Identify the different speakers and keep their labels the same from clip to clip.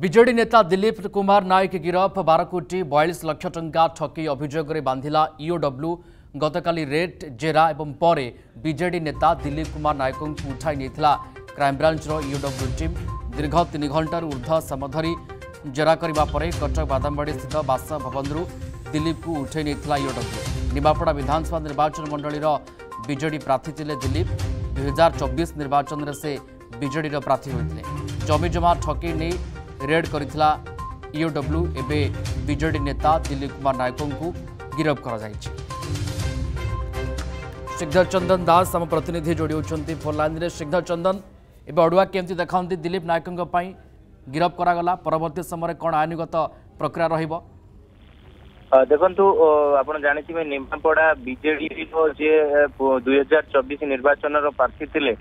Speaker 1: विजेडी नेता दिलीप कुमार नायक गिरफ 12 कोटी 42 लाख टंका ठकी अभियोग बांधिला ईओडब्ल्यू गतकाली रेड जेरा एवं परे विजेडी नेता दिलीप कुमार नायक को उठाई नहीं क्राइमब्रांच ईओडब्ल्यू टीम दीर्घ 3 घंटार ऊर्ध्व समय धरी जेरा करने पर कटक बादामबाड़ी स्थित बासभवन दिलीप को उठाई नहीं ईओडब्ल्यू निमापड़ा विधानसभा निर्वाचन मंडल विजेडी प्रार्थी थे दिलीप 2024 निर्वाचन में से विजेडी प्रार्थी होते जमी जमा ठकई नहीं रेड करथिला ईओडब्ल्यू एबे विजेडी नेता दिलीप कुमार नायक को गिरफ कर श्रीधर चंदन दास आम प्रतिनिधि जोड़ी होती फोन लाइन में श्रीधर चंदन एबे अड़ुआ केमती देखा दिलीप नायक गिरफ करागला परवर्ती समय कौन आईनगत प्रक्रिया रहिबो
Speaker 2: देखु आप जानी निमापड़ा बीजेडी जे 2024 निर्वाचन प्रार्थी थे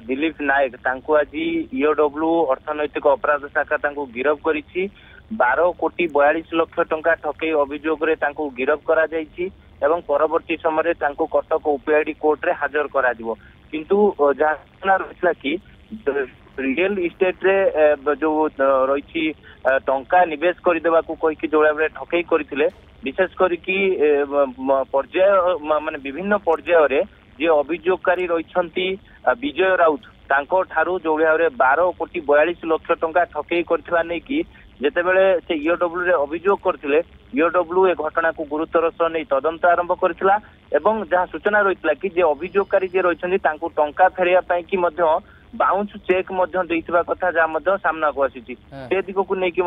Speaker 2: दिलीप नायक आज ईओडब्ल्यू अर्थनैतिक अपराध शाखा गिरफ कर 12 कोटी 42 लाख टंका ठकई अभियोग गिरफ करा परवर्ती समय कटक ओपीआईडी कोर्ट रे हाजर करा किंतु जहाँ रही कि रियल इस्टेट रे जो रही टंका निवेश करदेवा कहीकि जो भाव ठकई करते विशेष करके पर्याय मान विभिन्न पर्यायर जे अभियोगकारी रही विजय राउत ठारू जो भाव 12 कोटी 42 लाख टंका ठकई करथिबा नै कि जेतेबेले से ईओडब्ल्यू रे अभियोग करथिले ईओडब्ल्यू ए घटना को गुरुतर सह नै तदंत आरंभ करथिला एवं जहाँ सूचना रहितला कि जे अभियोगकारी जे रहिसंती तांको टंका फेरिया पई कि मध्य बाउंस चेक कथा जहाँ सामना को आसी से दिग को लेकिन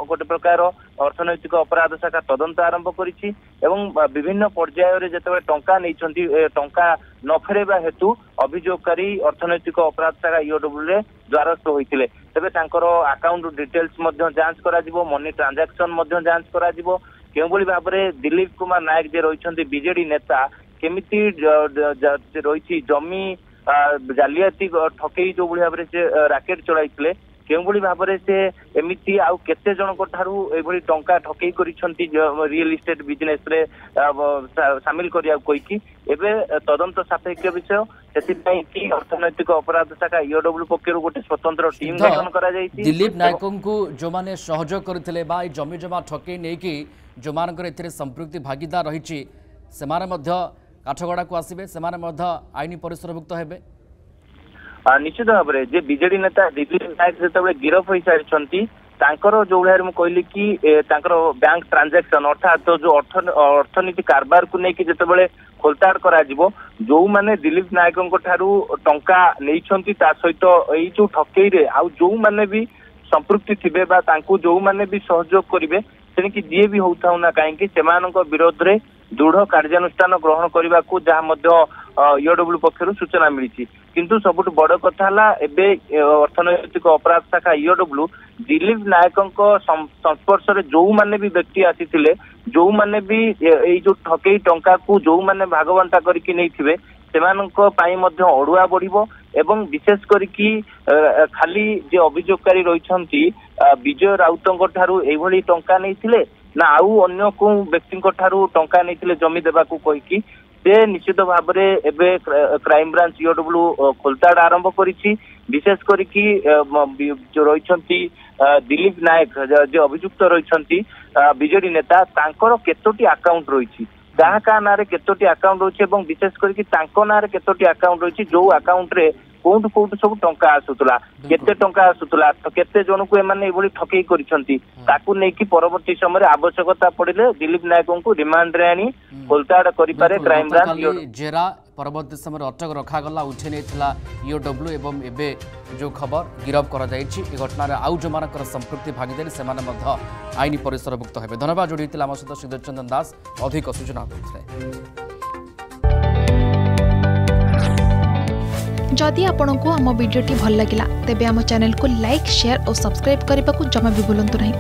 Speaker 2: गोटे प्रकार अर्थनैतिक अपराध शाखा तदंत आरंभ करिछि एवं विभिन्न पर्यायर जिते टंका नहीं टंका न फेरवा हेतु अभियोगकारी अर्थनैतिक अपराध शाखा ईओडब्ल्यू रे द्वारस्थ होइतिले तेबे तांकर अकाउंट डिटेल्स जांच करा जिवो मनी ट्रांजैक्शन जांच करा जिवो केउ भली भाव रे दिलीप कुमार नायक जे रहिसंती बीजेडी नेता केमिति रही जमी जालियाती ठकई जो भाव से राकेट चलाई केउभली भाव से एमती आउ केते जनक ठारू एभली टंका ठकई करिसंती रियल इस्टेट बिजनेस रे शामिल करिया कहिकी एबे तदंत सापेक्ष विषय सेति कि अर्थनैतिक अपराध शाखा ईओडब्ल्यू पक्षरु गोटे स्वतंत्र टीम गठन करा जायछि
Speaker 1: दिलीप नायक को जो माने सहयोग करथिले बा जमी जमा ठकई नै कि जो मानकर एथिरे संपृक्ति भागीदार रहिछि से माने मध्य काठगड़ा को आसबे से आईन परिसरभुक्त हेबे
Speaker 2: निश्चित भाव में जे बीजेडी नेता दिलीप नायक जो गिरफ हो सारी जो भाई कहली कि बैंक ट्रांजैक्शन अर्थात जो अर्थनीति कारबार को लेकिन जितेबाला खोलताड़ करा जो माने दिलीप नायक टंका नहीं सहित यही जो ठकई रे आउ जो माने भी संपृक्ति थे जो माने भी सहयोग करेंगे तेणिक जी भी होता ना कहीं विरोध में दृढ़ कार्यानुष्ठान ग्रहण करने को जहाँ ईओडब्ल्यू पक्षर सूचना मिली किंतु सबुठ बड़ कथा एबे अर्थनैतिक अपराध शाखा ईओडब्ल्यू दिलीप नायक संस्पर्श में जो माने भी व्यक्ति आसी जो माने भी ये जो ठकई टंका को जो माने भागवंटा करके नहीं अड़ुआ बढ़िबो एवं विशेष करके खाली जे अभियोगकारी रही विजय राउत ठारू एभली टंका नहीं ना आउ अन्य को व्यक्ति ठारू टंका नहीं जमी देवा कहीकि से निश्चित भाव में एबे क्राइम ब्रांच ईओडब्ल्यू खोलताड़ आरंभ करिछि विशेष करके जो रही दिलीप नायक जो अभियुक्त रही बीजेडी नेता तांकर केतोटी अकाउंट रही क्या ना केतोटी अकाउंट रही विशेष करके ना केतोटी अकाउंट रही जो अकाउंट रे कोउठ कोउठ सब टंका आसुतला केते टंका आसुतला तो केते जन को एमाने एभली ठकई करिसंती ताकू नै कि परवर्ती समय आवश्यकता पड़िले दिलीप नायक को रिमांड रे आनी खोलताड़ करि पारे क्राइम ब्रांच
Speaker 1: जेरा परवर्ती समय अटक रखा गला उठे नैथिला ईओडब्ल्यू एवं एबे जो खबर गिरफ करा जायछि ए घटना रे आउ जो मानकर संपृक्ति भागीदारी से माने मध्य आईन परिसरभुक्त हेबे धन्यवाद जोड़ी हितला हम सहित श्रीधर चंदन दास अधिक सूचना देथिले
Speaker 3: जदि आपंक आम भिडी भल लगा तेब आम चैनल को लाइक शेयर और सब्सक्राइब करने को जमा भी भूलु नहीं।